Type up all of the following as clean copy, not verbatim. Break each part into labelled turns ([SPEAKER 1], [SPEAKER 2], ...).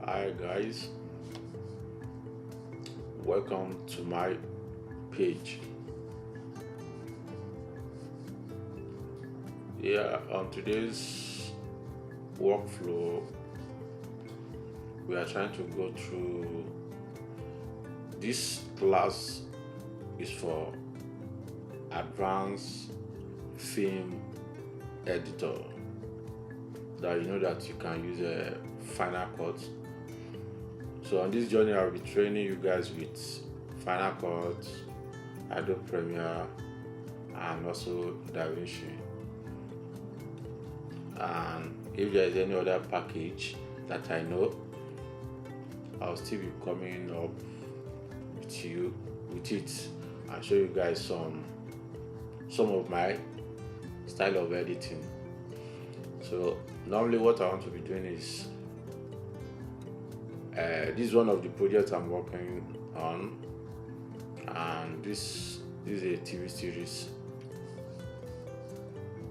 [SPEAKER 1] Hi guys, welcome to my page. Yeah, on today's workflow, we are trying to go through this class is for advanced film editor that you know that you can use a Final Cut. So on this journey, I'll be training you guys with Final Cut, Adobe Premiere, and also DaVinci. And if there is any other package that I know, I'll still be coming up with it and show you guys some of my style of editing. So normally what I want to be doing is this is one of the projects I'm working on, and this is a TV series.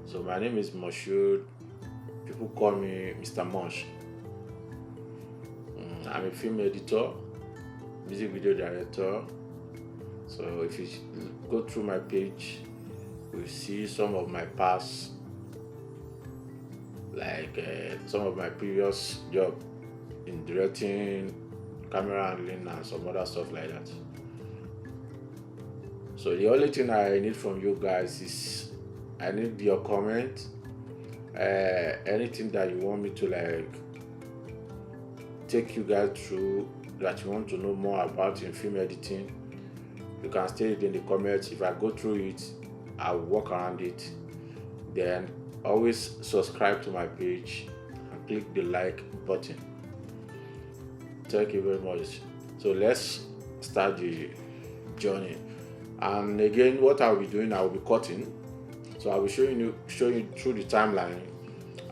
[SPEAKER 1] So my name is Moshood. People call me Mr. Mosh. I'm a film editor, music video director. So if you go through my page, you'll see some of my past, like some of my previous job in directing, camera handling, and some other stuff like that. So the only thing I need from you guys is I need your comment. Anything that you want me to take you guys through that you want to know more about in film editing, you can state it in the comments. If I go through it, I'll work around it. Then always subscribe to my page and click the like button. Thank you very much. So let's start the journey. And again, what I'll be doing, I'll be cutting. So I'll be showing you through the timeline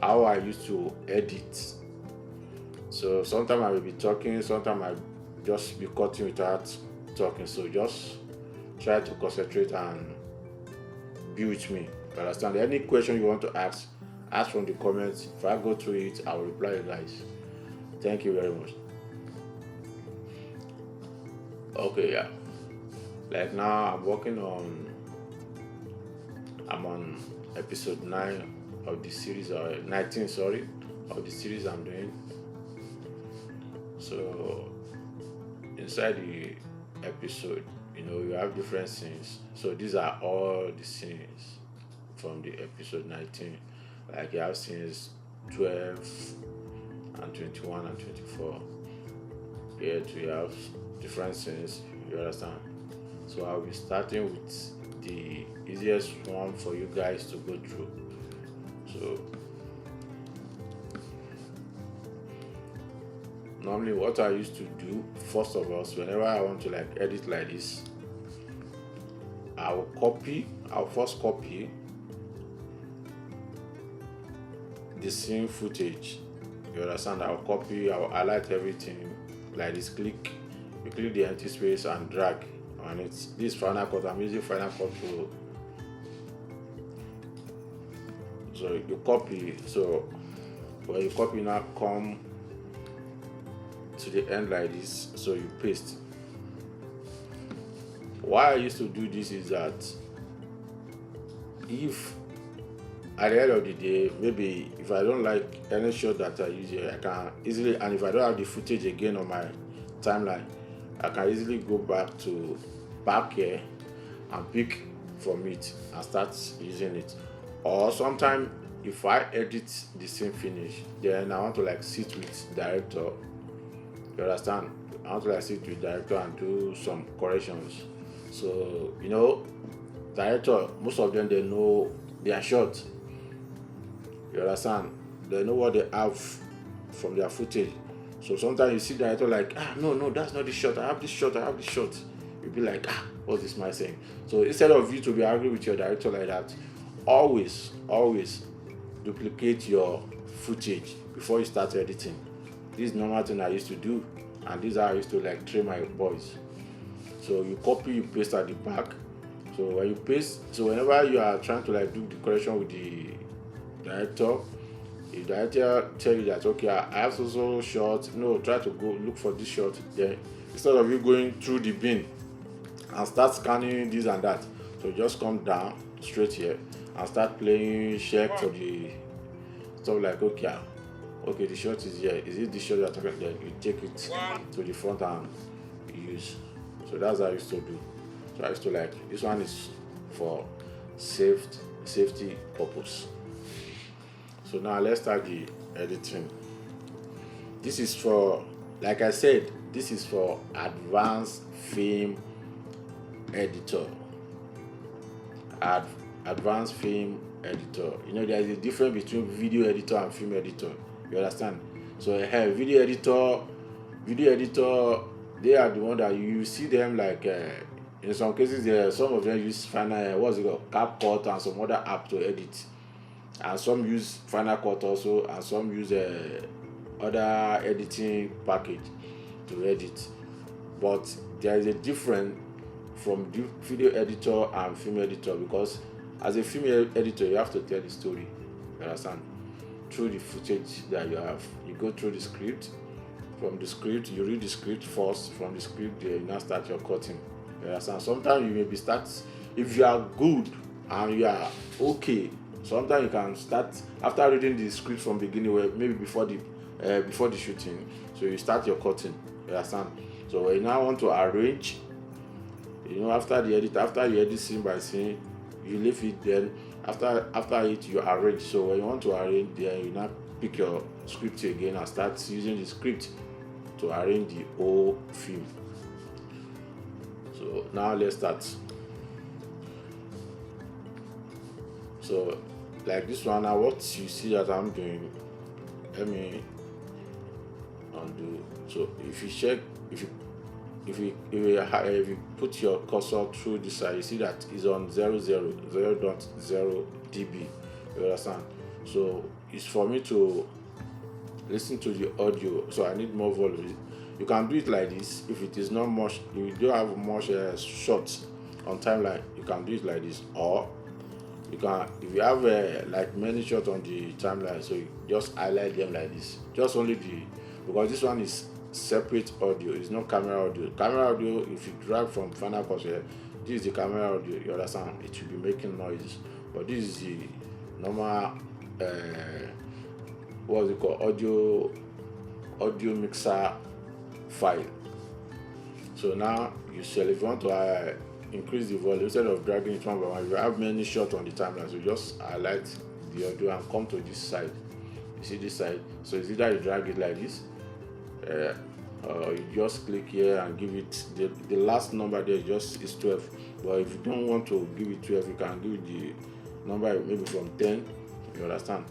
[SPEAKER 1] how I used to edit. So sometimes I will be talking, sometimes I just be cutting without talking. So just try to concentrate and be with me. You understand? Any question you want to ask from the comments. If I go through it, I will reply you guys. Thank you very much. Okay, yeah. Like now I'm on episode 9 of the series, or 19, sorry, of the series I'm doing. So inside the episode, you have different scenes. So these are all the scenes from the episode 19. Like you have scenes 12 and 21 and 24. Here we have different scenes, you understand? So I'll be starting with the easiest one for you guys to go through. So normally what I used to do, first of all, whenever I want to edit like this, I'll first copy the scene footage. You understand? I'll highlight everything like this. You click the empty space and drag, and it's this Final Cut. I'm using Final Cut Pro. So you copy. So when you copy, now come to the end like this. So you paste. Why I used to do this is that if at the end of the day, maybe if I don't like any shot that I use here, I can easily, and if I don't have the footage again on my timeline, I can easily go back here and pick from it and start using it. Or sometimes if I edit the scene finish, then I want to sit with director. You understand? I want to sit with director and do some corrections. So director, most of them, they know their shot. You understand? They know what they have from their footage. So sometimes you see director no, that's not the shot. I have this shot. You'll be like, what's this man saying? So instead of you to be angry with your director like that, always duplicate your footage before you start editing. This is normal thing I used to do, and this is how I used to train my boys. So you copy, you paste at the back. So when you paste, so whenever you are trying to do the correction with the director, If the editor tell you that okay, I have so shot, no, try to go look for this shot, then instead of you going through the bin and start scanning this and that, so just come down straight here and start playing, check for the stuff like okay, the shot is here. Is it the shot that then you take it to the front and use. So that's how I used to do. So I used to like this one is for safety purpose. So now let's start the editing. This is for, like I said, this is for advanced film editor. Advanced film editor. You know, there is a difference between video editor and film editor. You understand? So video editor, they are the one that you see them like in some cases some of them use Final what's it called, CapCut and some other app to edit, and some use Final Cut also, and some use other editing package to edit. But there is a difference from the video editor and film editor, because as a film editor you have to tell the story. You understand? Through the footage that you have, you go through the script. From the script, you read the script first. From the script, you now start your cutting. You understand? Sometimes you maybe start, if you are good and you are okay, sometimes you can start after reading the script from beginning, where maybe before the shooting. So you start your cutting. You understand? So when you now want to arrange, you know, after you edit scene by scene, you leave it. Then after it you arrange. So when you want to arrange, then you now pick your script again and start using the script to arrange the whole film. So now let's start. So like this one now, what you see that I'm doing, let me undo. So if you check, if you put your cursor through this side, you see that it's on 0.0 dB. You understand? So it's for me to listen to the audio, so I need more volume. You can do it like this. If it is not much, you don't have much shots on timeline, you can do it like this. Or you can, if you have like many shots on the timeline, so you just highlight them like this. Just only because this one is separate audio, it's not camera audio. Camera audio, if you drag from Final Cut here, this is the camera audio. You understand? It should be making noises. But this is the normal what's it called, audio mixer file. So now you select, if you want to increase the volume, instead of dragging it one by one, if you have many shots on the timeline, so you just highlight the audio and come to this side. You see this side, so it's either you drag it like this, you just click here and give it the last number there is 12. But if you don't want to give it 12, you can give it the number maybe from 10. You understand?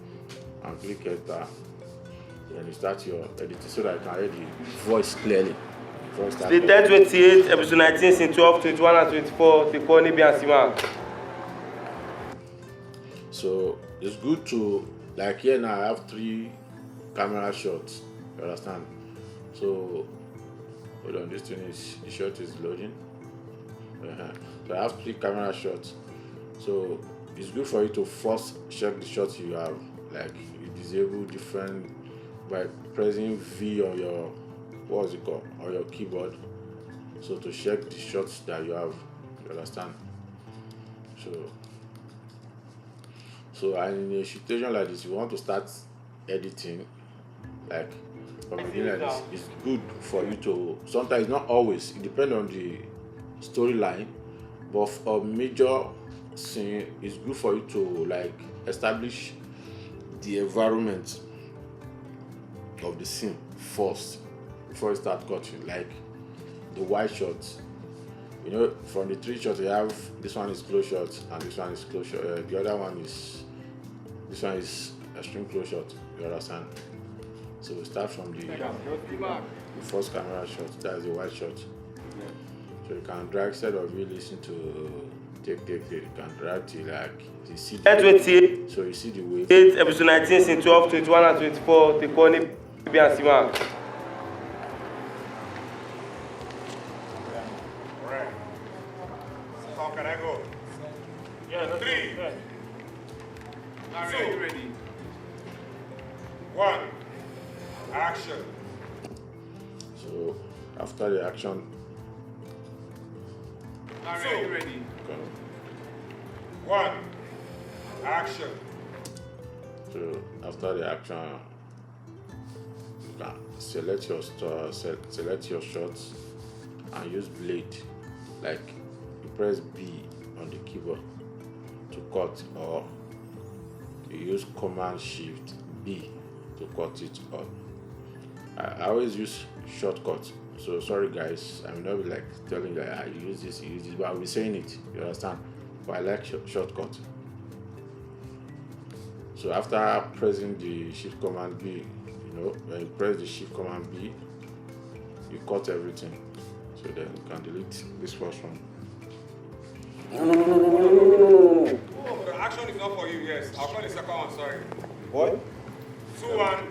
[SPEAKER 1] And click enter. Then you start your editing so that you can hear the voice clearly.
[SPEAKER 2] The 10:28, episode 19, scene 12, 21 and 24, the Koni Biansima.
[SPEAKER 1] So it's good to, like here now I have 3 camera shots. You understand? So hold on, this thing is, the shot is loading. So I have 3 camera shots. So it's good for you to first check the shots you have. Like you disable different by pressing V on your, what's it called, on your keyboard. So to check the shots that you have. You understand? So in a situation like this, you want to start editing, like from the beginning like this, it's good for you to, sometimes not always, it depends on the storyline, but for a major scene, it's good for you to like establish the environment of the scene first before you start cutting, like the wide shots. You know, from the 3 shots you have, this one is close shot and this one is close shot. The other one is, this one is extreme close shot. You understand? So we start from the first camera shot. That is the wide shot. So you can drag, instead of you listen to take. You can drag to like you see the, so you see the wave.
[SPEAKER 2] 8 episode 19, scene 12, 21 and 24, the Koni Biansima.
[SPEAKER 3] How can I go? Yeah, 3. Yeah. Ready. One. Action.
[SPEAKER 1] So after the action,
[SPEAKER 3] Are you ready?
[SPEAKER 1] okay.
[SPEAKER 3] One. Action.
[SPEAKER 1] So after the action, you can select your select your shots and use blade. Like you press B on the keyboard to cut, or you use Command Shift B to cut it up. I always use shortcut. So sorry guys, I will not be like telling you I use this, but I'll be saying it. You understand? But I like shortcut. So after pressing the Shift Command B, when you press the Shift Command B, you cut everything. So then you can delete this first one.
[SPEAKER 3] Oh, the action is not for you, yes. I'll call the second one, sorry.
[SPEAKER 2] What?
[SPEAKER 3] 2-1.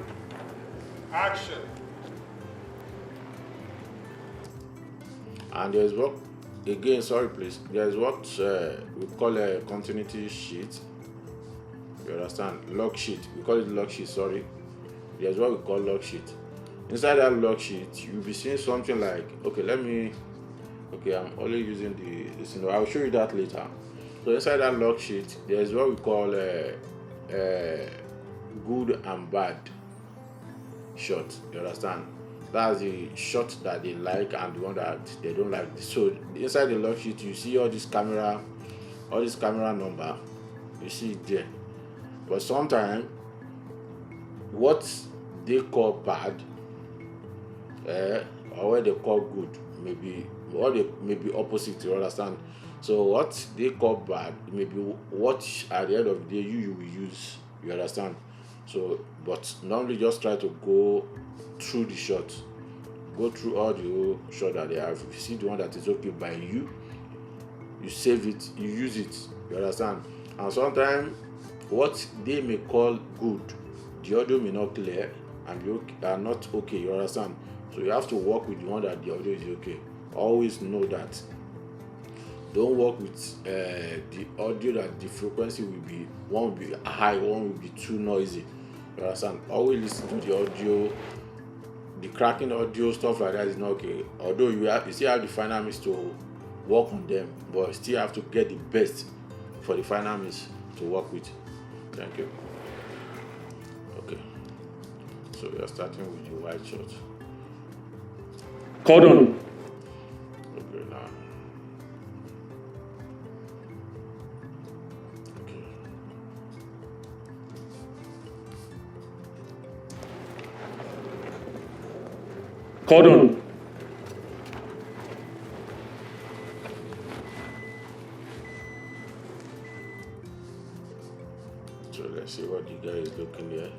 [SPEAKER 3] Action.
[SPEAKER 1] And there's what, again, sorry please, there's what we call a continuity sheet. You understand? Log sheet. We call it log sheet, sorry. There's what we call log sheet. Inside that log sheet, you'll be seeing something like, I'm only using this, I'll show you that later. So inside that log sheet, there's what we call good and bad shot. You understand? That's the shot that they like and the one that they don't like. So inside the log sheet, you see all this camera number. You see it there. But sometimes what they call bad, or what they call good, maybe opposite. You understand? So what they call bad, maybe what at the end of the day you will use. You understand? So, but normally just try to go through the shot, go through all the whole shot that they have. If you see the one that is okay by you, you save it, you use it. You understand? And sometimes what they may call good, the audio may not clear and you are not okay. You understand? So you have to work with the one that the audio is okay. Always know that. Don't work with the audio that the frequency one will be high, one will be too noisy. You understand? Always listen to the audio. The cracking audio, stuff like that is not okay. Although you still have the final mix to work on them, but still have to get the best for the final mix to work with. Thank you. Okay. So we are starting with the white shot.
[SPEAKER 2] Cordon.
[SPEAKER 1] Okay, now. Okay.
[SPEAKER 2] Cordon.
[SPEAKER 1] So let's see what the guy is looking there.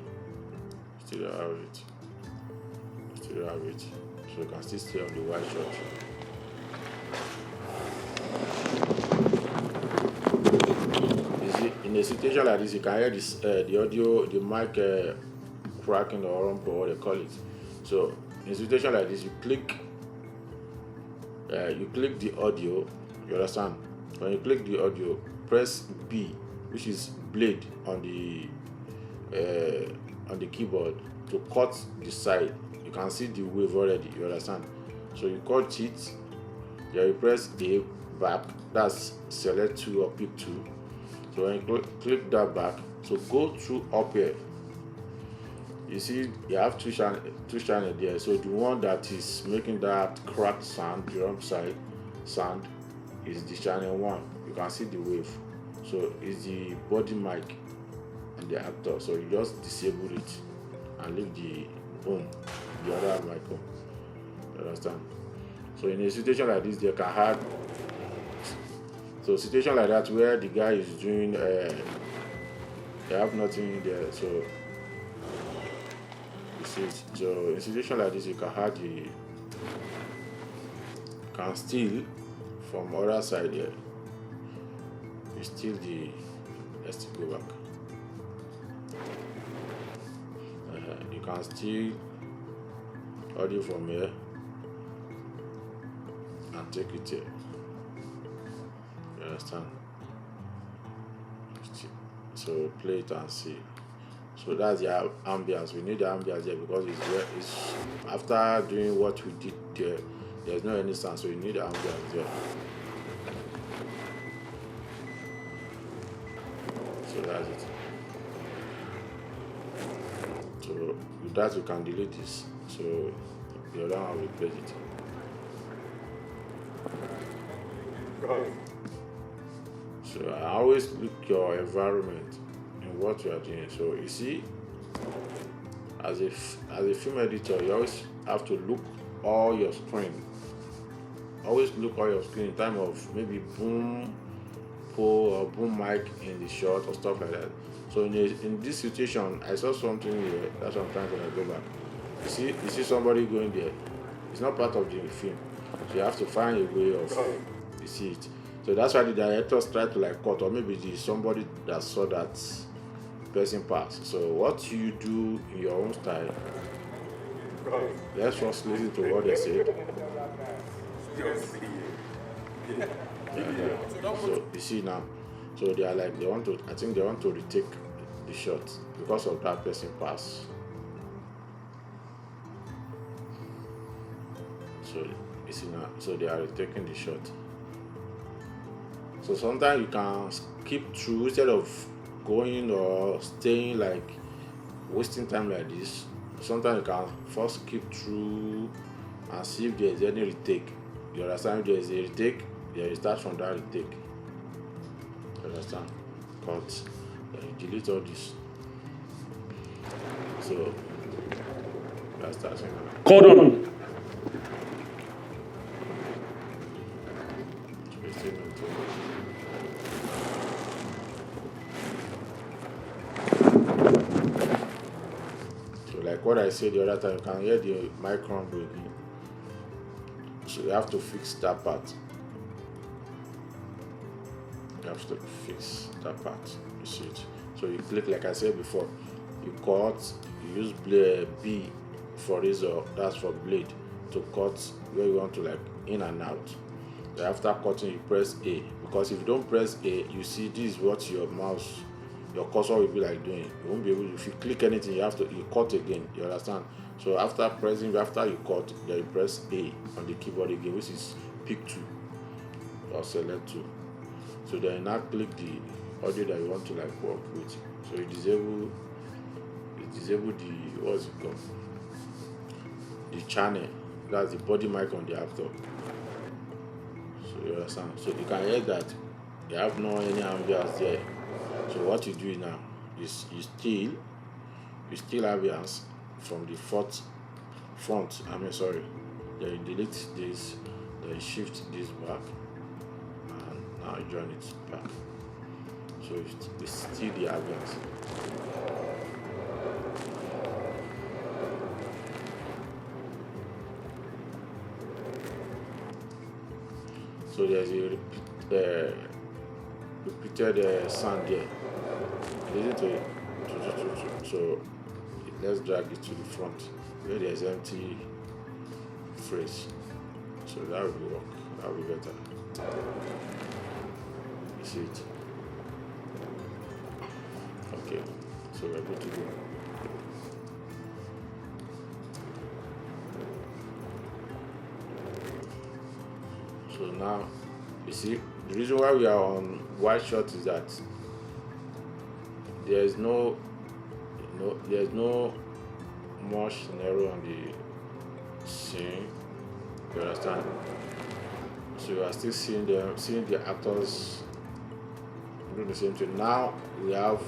[SPEAKER 1] Still have it. So you can still stay on the white shot. You see, in a situation like this, you can hear this, the audio, the mic cracking or rumble, or what they call it. So in a situation like this, you click the audio. You understand? When you click the audio, press B, which is blade on the keyboard, to cut the side. You can see the wave already. You understand? So you cut it. Then you press A back. That's select 2 or pick 2. So when you click that back, so go through up here. You see, you have two channel there. So the one that is making that cracked sound, drum side sound, is the channel 1. You can see the wave. So it's the body mic and the actor. So you just disable it and leave the other mic on. You understand? So in a situation like this, they can have situation like that where the guy is doing they have nothing there. So you see, so in a situation like this, you can have can steal from other side here. You steal let's go back. You can steal audio from here and take it here. You understand? So play it and see. So that's the ambience. We need the ambience there because it's after doing what we did there, there's no any sound, so you need the ambience there. So that's it. So with that you can delete this. So the other one will replace it. So I always look your environment in what you are doing. So you see, as a film editor, you always have to look all your screen. Always look all your screen in time of maybe boom pole or boom mic in the shot or stuff like that. So in this situation, I saw something here. That's what I'm trying to go back. You see somebody going there. It's not part of the film. So you have to find a way of you see it. So that's why the directors try to like cut, or maybe there's somebody that saw that person pass. So what you do in your own style, let's first listen to what they said. So you see now, so they are like I think they want to retake the shot because of that person pass. So you see now, so they are retaking the shot. So sometimes you can skip through instead of going or staying like wasting time like this. Sometimes you can first skip through and see if there is any retake. You understand? If there is a retake, you start from that retake. You understand? Cut. You delete all this. So that's starting now.
[SPEAKER 4] Cordon.
[SPEAKER 1] So like what I said the other time, you can hear the mic rumble again. So you have to fix that part. You have to fix that part. You see it. So you click like I said before. You cut. You use blade B for razor. That's for blade to cut where you want to like in and out. So after cutting, you press A, because if you don't press A, you see this is what your mouse, your cursor will be like doing. You won't be able to, if you click anything, you cut again. You understand? So after you cut, then you press A on the keyboard again, which is pick 2 or select 2. So then you now click the audio that you want to like work with. So you disable the, what's it called? The channel. That's the body mic on the actor. So you understand? So you can hear that you have no any ambience there. So what you do now is you steal ambience from the front. Then you delete this, then you shift this back, and now you join it back. So you steal the ambience. So there's a repeated sound there. Listen to it. So let's drag it to the front where there's empty phrase. So that will work. That will be better. You see it? Okay. So we're good to go. So now, you see, the reason why we are on wide shot is that there's no more scenario on the scene. You understand? So you are still seeing the actors do the same thing. Now we have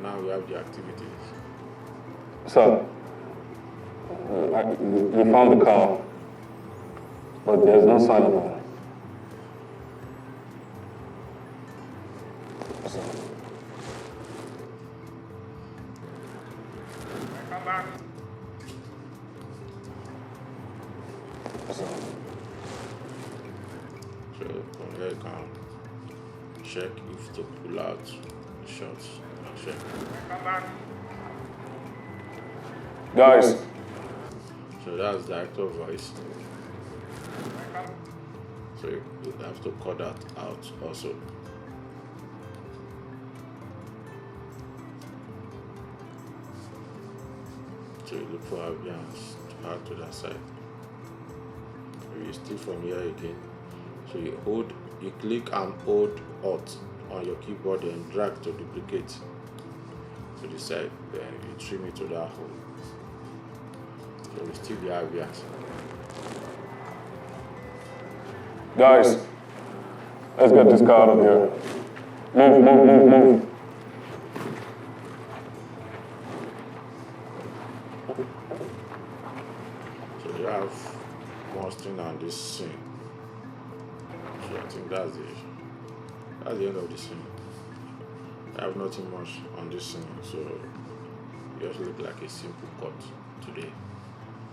[SPEAKER 1] now we have the activities.
[SPEAKER 4] So, we found the car, but there's no sign of it.
[SPEAKER 3] Come back.
[SPEAKER 1] So from here you can check if to pull out shots. Check.
[SPEAKER 3] Come back.
[SPEAKER 4] Guys,
[SPEAKER 1] So that's the actor voice. So you have to cut that out also. So you look for Avians to add to that side. You still from here again. So you click and hold Alt on your keyboard and drag to duplicate to the side. Then you trim it to that hole. So we still the Avians.
[SPEAKER 4] Guys, let's get this car out of here. Move.
[SPEAKER 1] So you have more string on this scene. So I think that's the end of the scene. I have nothing much on this scene, so it just look like a simple cut today.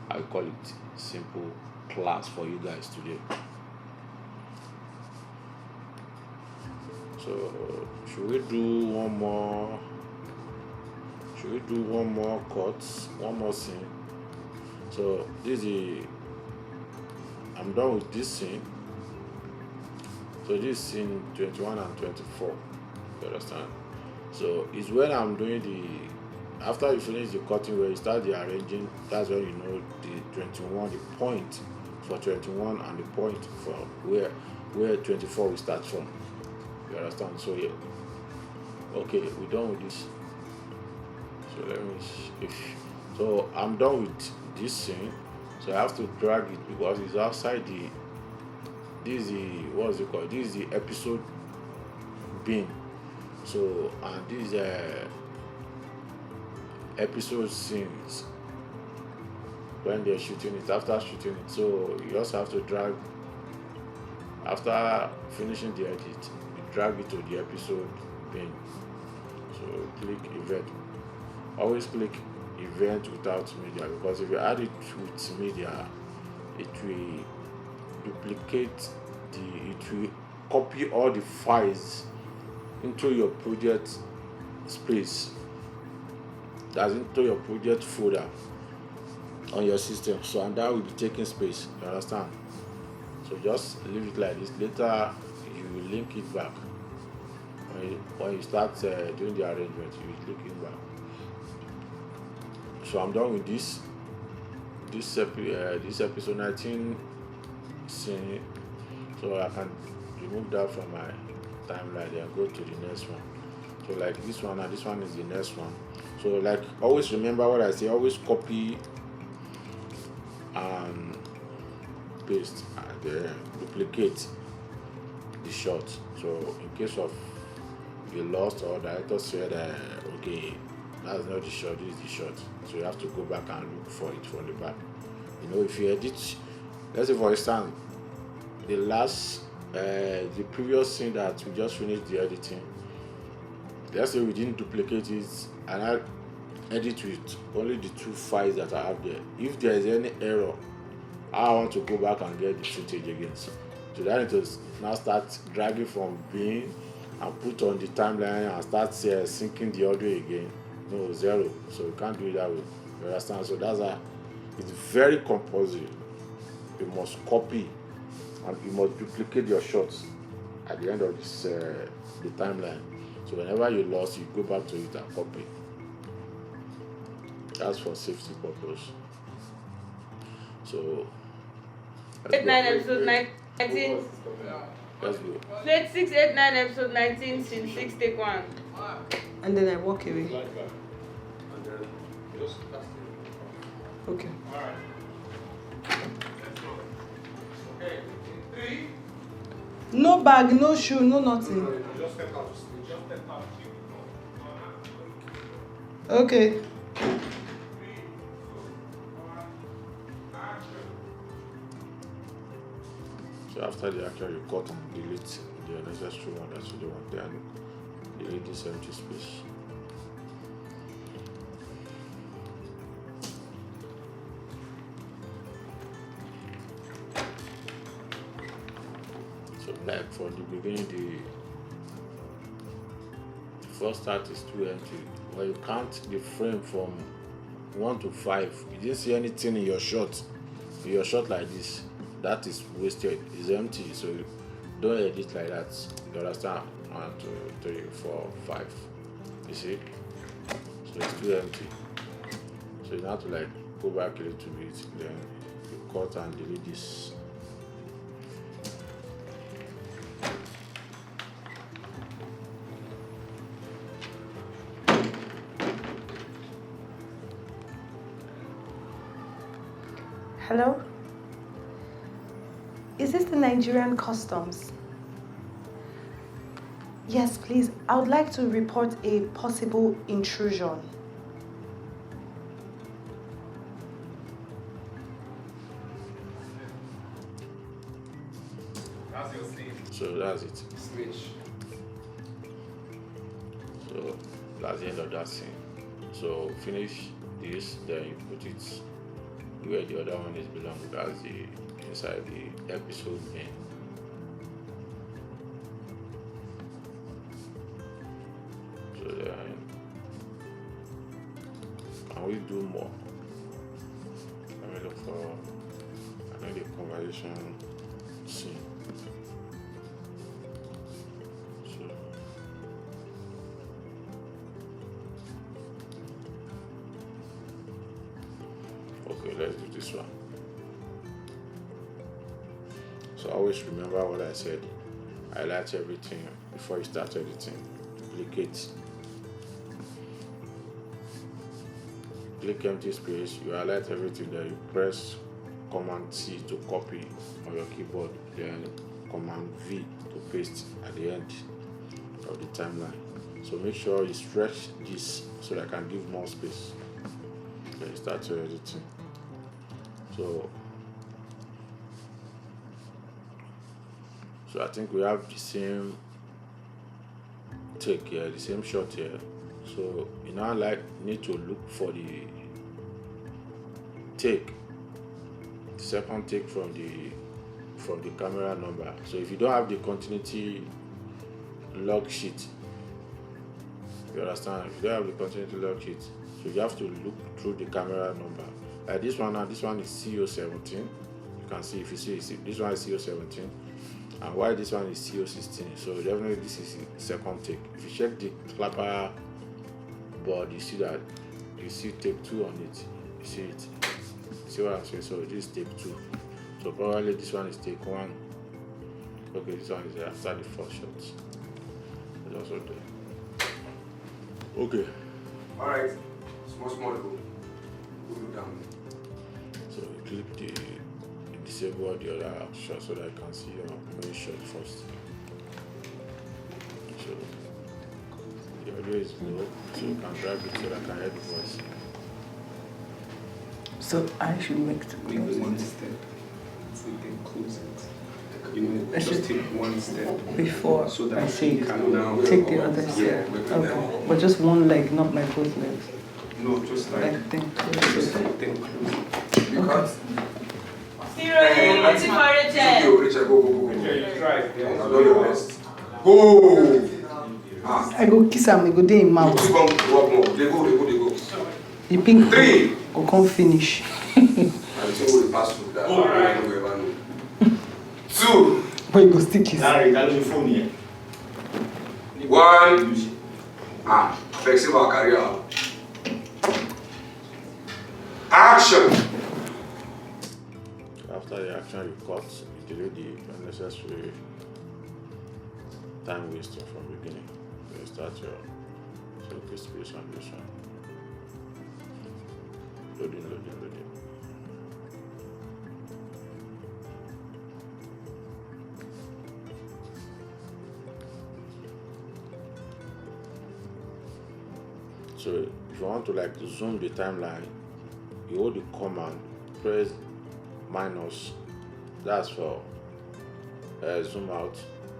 [SPEAKER 1] I call it simple class for you guys today. So should we do one more cut, one more scene? So I'm done with this scene. So this scene 21 and 24. You understand? So it's when I'm doing after you finish the cutting, where you start the arranging, that's when you know the 21, the point for 21 and the point for where 24 will start from. You understand? So yeah. Okay, we're done with this. So I'm done with this scene. So I have to drag it because it's outside this is the episode bin. So and this is episode scenes when they're shooting it, after shooting it. So you also have to drag, after finishing the edit, you drag it to the episode bin. So click event. Always click event without media, because if you add it with media, it will duplicate it will copy all the files into your project space, that's into your project folder on your system. So and that will be taking space. You understand? So just leave it like this. Later you will link it back when you start doing the arrangement. You will link it back. So I'm done with this episode 19 scene. So I can remove that from my timeline and go to the next one. So like this one, and this one is the next one. So like always remember what I say, always copy and paste and then duplicate the shot. So in case of you lost or the director said okay, that's not the shot, this is the shot. So you have to go back and look for it from the back. You know, if you edit, let's say for instance, the previous scene that we just finished the editing, let's say we didn't duplicate it and I edit with only the two files that I have there. If there is any error, I want to go back and get the footage again. So that need to now start dragging from bin and put on the timeline and start syncing the audio again. No, zero. So you can't do it that way. You understand? So it's very compulsory. You must copy and you must duplicate your shots at the end of this the timeline. So whenever you lost, you go back to it and copy. That's for safety purpose. So
[SPEAKER 5] 89 episode 19.
[SPEAKER 1] Let's go.
[SPEAKER 5] Plate 689 episode 19 scene 6 take 1.
[SPEAKER 6] And then I walk away. Okay.
[SPEAKER 3] Alright. Let's go. Okay. 3.
[SPEAKER 6] No bag, no shoe, no nothing.
[SPEAKER 3] Just step out. Just step out.
[SPEAKER 6] Okay.
[SPEAKER 3] 3, 2, 1, action.
[SPEAKER 1] So after the action, you cut and delete the unnecessary one that you don't want there and delete this empty space. So like for the beginning, the first start is too empty. When you count the frame from 1 to 5, you didn't see anything in your shot like this. that is wasted. It's empty. So don't edit like that. You understand? 1, 2, 3, 4, 5. You see? So it's still empty. So you have to like go back a little bit, then you cut and delete this.
[SPEAKER 6] Hello? Is this the Nigerian customs? Yes, please. I would like to report a possible intrusion.
[SPEAKER 3] That's your scene.
[SPEAKER 1] So that's it.
[SPEAKER 3] Switch.
[SPEAKER 1] So that's the end of that scene. So finish this, then you put it where the other one is belong. That's the inside the episode name. So then can we do more? Let me look for another conversation scene. So okay, let's do this one. So always remember what I said. Highlight everything before you start editing. Duplicate. Click empty space. You highlight everything. Then you press Command C to copy on your keyboard. Then Command V to paste at the end of the timeline. So make sure you stretch this so that I can give more space. Then you start your editing. So I think we have the same take here, the same shot here. So you now need to look for the take, the second take from the camera number. So if you don't have the continuity log sheet, you understand? If you don't have the continuity log sheet, so you have to look through the camera number. Like this one now, this one is CO17. You can see, if you see this one is CO17, and why this one is CO16. So definitely this is the second take. If you check the clapper board, you see that you see take 2 on it. You see it. See what I'm saying? So this is take 2. So probably this one is take 1. Okay, this one is after the first shot. It's also there. Okay.
[SPEAKER 3] Alright. Small go. Go down.
[SPEAKER 1] So you click the disable the other shot so that I can see your main shot first. So the audio is low, so you can drag it so that I can hear the voice.
[SPEAKER 6] So I should make
[SPEAKER 3] one step. So you can close it. You know, just take one step
[SPEAKER 6] before
[SPEAKER 3] so that
[SPEAKER 6] I say
[SPEAKER 3] you can now
[SPEAKER 6] take the other
[SPEAKER 3] Yeah,
[SPEAKER 6] side.
[SPEAKER 3] with
[SPEAKER 6] Okay, but just one leg, not my both legs.
[SPEAKER 3] No, just like
[SPEAKER 6] then
[SPEAKER 3] just
[SPEAKER 6] close it.
[SPEAKER 3] like then close it. Because
[SPEAKER 5] Zero, waiting for Rachel.
[SPEAKER 3] Rachel, go. Yeah, try. Yeah, I've done your best. Go.
[SPEAKER 6] I go kiss am, I go dey in mouth.
[SPEAKER 3] You come walk more. They go.
[SPEAKER 6] The pink
[SPEAKER 3] 3.
[SPEAKER 6] go come finish.
[SPEAKER 3] And the thing will pass through that. All right. 2.
[SPEAKER 6] But you go still kiss.
[SPEAKER 3] 1. Flexible career. Action.
[SPEAKER 1] After the action, you cut, you delete the unnecessary time wasting from the beginning. Then you start your focus space on this one. Loading. So if you want to like zoom the timeline, you hold the command, press minus, that's for zoom out,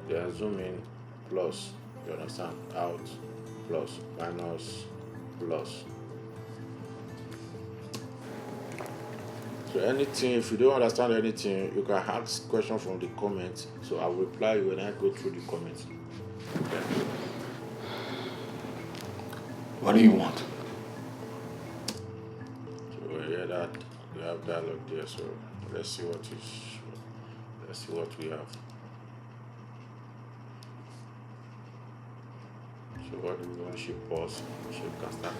[SPEAKER 1] then zoom in, plus, you understand, out, plus, minus, plus. So anything, if you don't understand anything, you can ask questions from the comments, so I will reply you when I go through the comments. Okay.
[SPEAKER 4] What do you want?
[SPEAKER 1] So yeah, that you have dialogue there, so let's see what is Let's see what we have. So what do we want? She pause. She can start.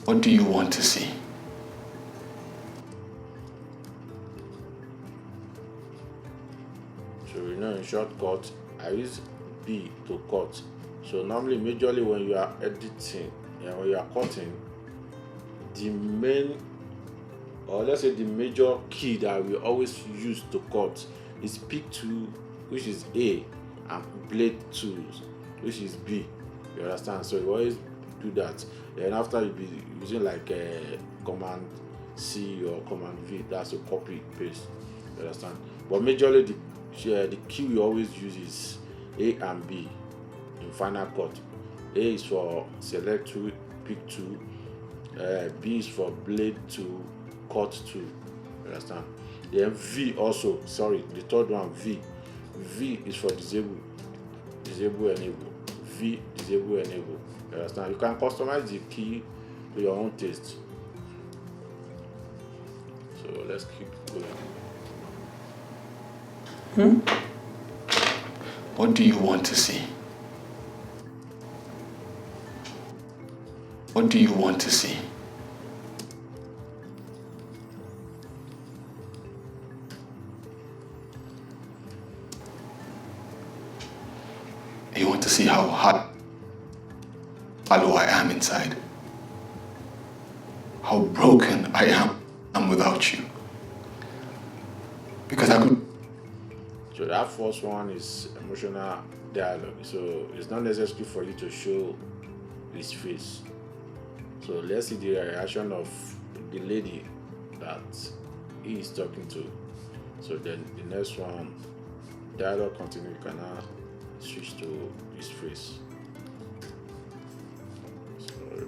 [SPEAKER 3] What do you want to see?
[SPEAKER 1] So in shortcut, I use B to cut. So normally, majorly when you are editing, when you are cutting, the main, or let's say the major key that we always use to cut is pick 2, which is A, and blade 2, which is B. You understand? So you always do that. Then after you be using like command C or command V, that's to copy paste. You understand? But majorly the key we always use is A and B in Final Cut. A is for select 2, pick 2. B is for blade 2, cut 2. You understand? Then V also, sorry, the third one, V. V is for disable enable. V, disable enable. You understand? You can customize the key to your own taste. So let's keep going.
[SPEAKER 3] What do you want to see? What do you want to see? You want to see how hollow I am inside? How broken I am without you? Because I could.
[SPEAKER 1] So that first one is emotional dialogue. So it's not necessary for you to show his face. So let's see the reaction of the lady that he is talking to. So then the next one, dialogue continue, you can now switch to his face. Sorry.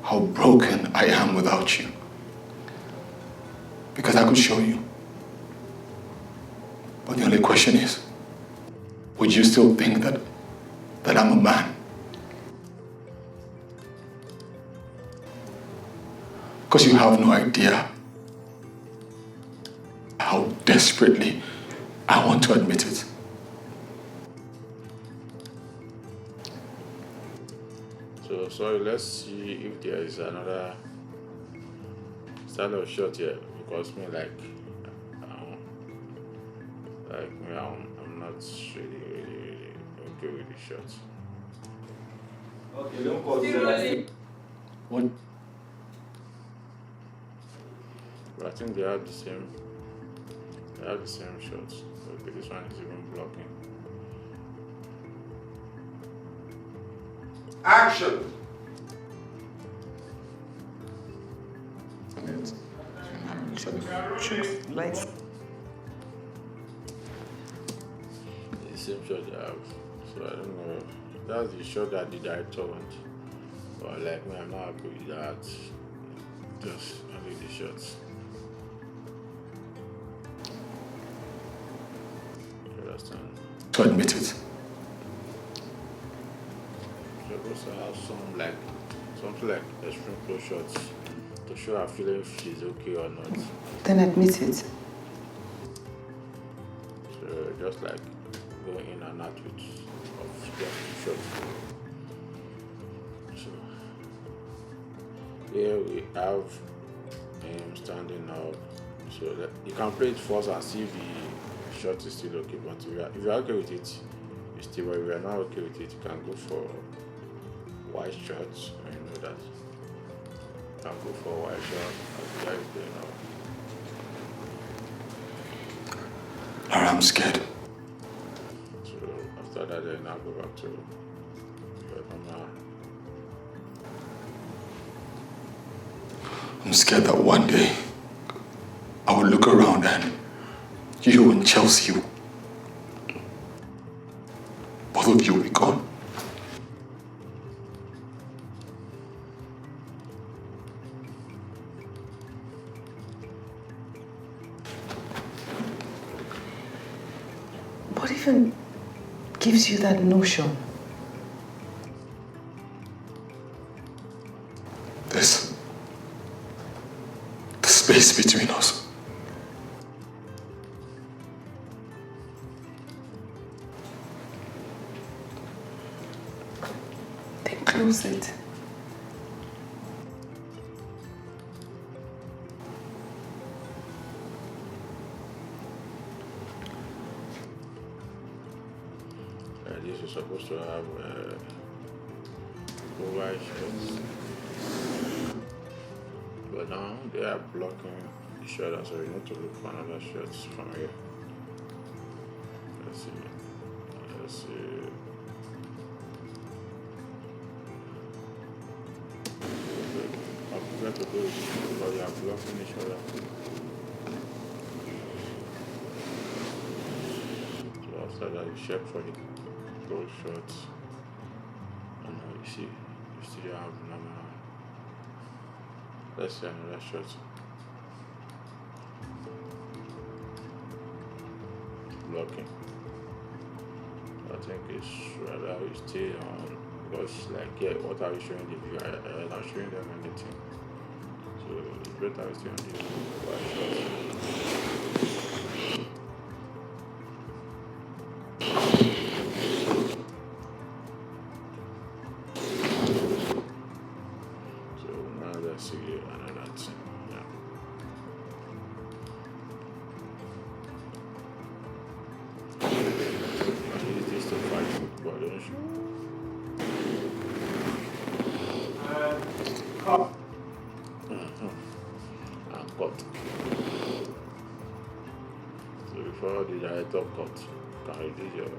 [SPEAKER 3] How broken I am without you. Because I could show you. But the only question is, would you still think that I'm a man? Because you have no idea how desperately I want to admit it.
[SPEAKER 1] So sorry, let's see if there is another style of shot here, because me like me, I'm not really okay with the shot.
[SPEAKER 2] Okay, don't pause.
[SPEAKER 3] What?
[SPEAKER 1] But I think they have the same shots. Okay, this one is even blocking.
[SPEAKER 2] Action!
[SPEAKER 6] Lights.
[SPEAKER 1] The same shot they have. So I don't know. That's the shot that the director wants. But like me, I'm not happy with that. Just only the shots. You understand?
[SPEAKER 3] To admit it.
[SPEAKER 1] So also have something like extreme close shots to show her feeling if she's okay or not.
[SPEAKER 6] Then admit it.
[SPEAKER 1] So just like going in and out with of just shots. So here we have him standing up. So that you can play it first and see if the shot is still okay. But if you are okay with it, you still. But if you are not okay with it, you can go for wide shots. You know that. You can go for wide shot as the guy is going up.
[SPEAKER 3] Laura, I'm scared.
[SPEAKER 1] So after that, then I'll go back to your normal.
[SPEAKER 3] I'm scared that one day I will look around and you and Chelsea, both of you will be gone.
[SPEAKER 6] What even gives you that notion?
[SPEAKER 4] This. The space between us.
[SPEAKER 6] Then close it.
[SPEAKER 1] This is supposed to have white shirts. But now they are blocking each other, so you need to look for another shirt from here. Let's see. Let's see. I forgot to do it because they are blocking each other. So after that, you check for it. Gold shorts. And now you see, you still have number. Let's see another shirt. Blocking. I think it's rather you stay on because like yeah, what are you showing the view? I'm not showing them anything. So it's better stay on the white shirt. See another thing. Yeah. I use this to fight football, don't you? And cut. So before the director cut, can you do your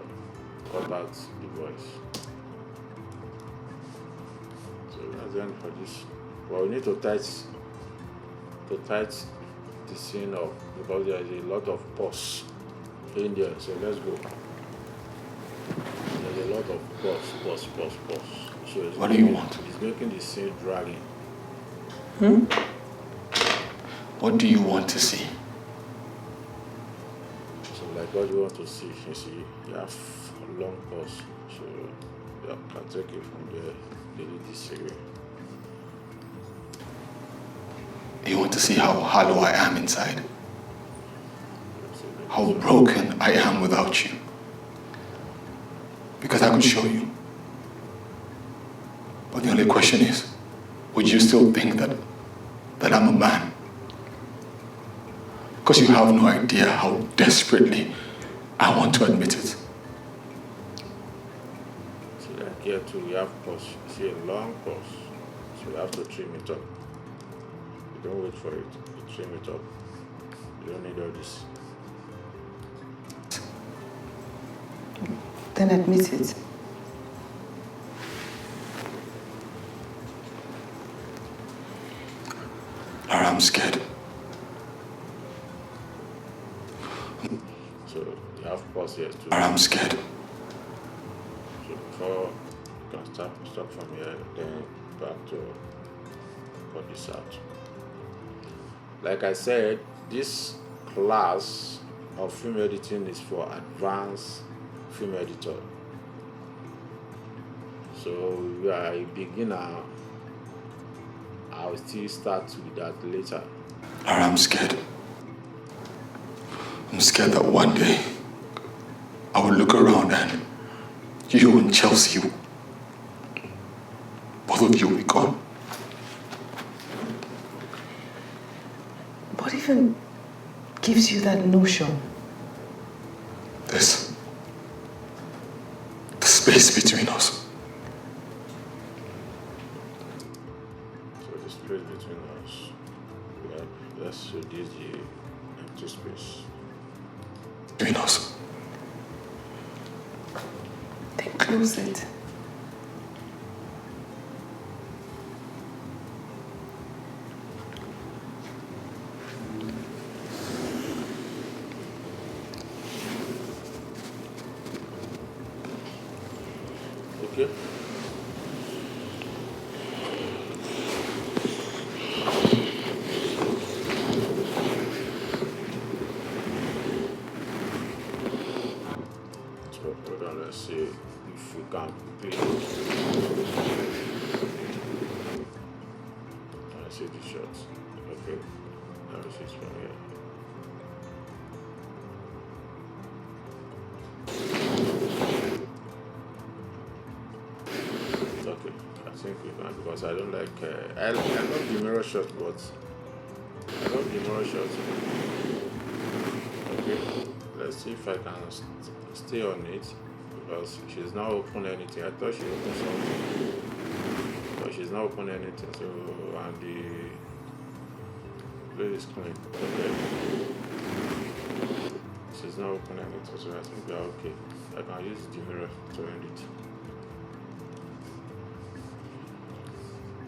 [SPEAKER 1] cut out the voice? So that's the end for this. Well, we need to tight the scene up because there is a lot of pause in there. So let's go. There's a lot of pause. So it's
[SPEAKER 4] What do you want?
[SPEAKER 1] It's making the scene dragging.
[SPEAKER 4] What do you want to see?
[SPEAKER 1] So like what you want to see, you see, you have a long pause. So you can take it from there, delete this area.
[SPEAKER 4] You want to see how hollow I am inside? How broken I am without you? Because I could show you. But the only question is, would you still think that I'm a man? Because you have no idea how desperately I want to admit it.
[SPEAKER 1] So like here too, we have pause. See a long pause. So you have to trim it up. You don't wait for it. You trim it up. You don't need all this.
[SPEAKER 6] Then admit it.
[SPEAKER 4] Or I'm scared.
[SPEAKER 1] So you have pause here too.
[SPEAKER 4] Or I'm scared.
[SPEAKER 1] So before you can start from here, then back to cut this out. Like I said, this class of film editing is for advanced film editor. So you are a beginner. I'll still start with that later.
[SPEAKER 4] Or I'm scared. I'm scared that one day I will look around and you and Chelsea, both of you will be gone.
[SPEAKER 6] What even gives you that notion?
[SPEAKER 4] The space between us.
[SPEAKER 1] So the space between us, let's reduce the empty space.
[SPEAKER 4] Between us.
[SPEAKER 6] Then close it.
[SPEAKER 1] Okay? So hold on, let's see if we can quickly see the shots. Okay, let me see it from here. Okay, I think we can because I don't like. I love the mirror shot, but I love the mirror shot. Okay, let's see if I can stay on it because she's not open anything. I thought she opened something, but she's not open anything. So and the plate is clean. Okay, she's not open anything. So I think we are okay. I can use the mirror to end it.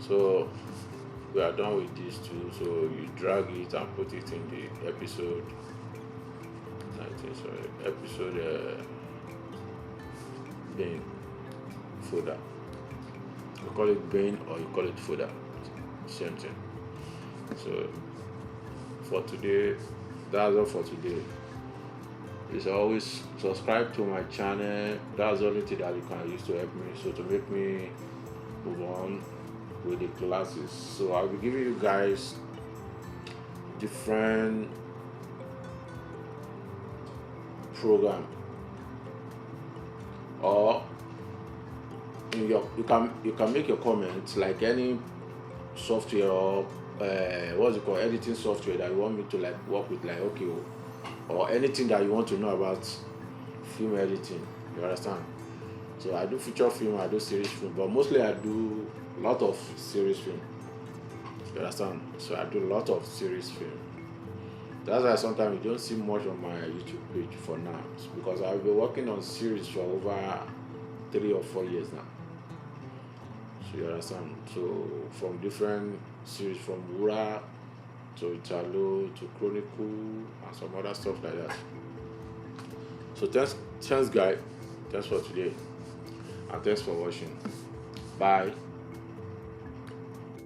[SPEAKER 1] So we are done with these two. So you drag it and put it in the episode 19. Sorry, episode bin folder. You call it bin or you call it folder, same thing. So for today, that's all for today. Please always subscribe to my channel. That's the only thing that you can use to help me. So to make me move on with the classes. So I'll be giving you guys different program, or in your you can make your comments like any software or what's it called, editing software that you want me to like work with, like okay, or anything that you want to know about film editing. You understand? So I do feature film, I do series film, but mostly I do a lot of series film. You understand? So I do a lot of series film. That's why sometimes you don't see much on my YouTube page for now. It's because I've been working on series for over 3 or 4 years now. So you understand? So from different series, from Wura to Italo to Chronicle and some other stuff like that. So thanks guys. Thanks for today. And thanks for watching. Bye.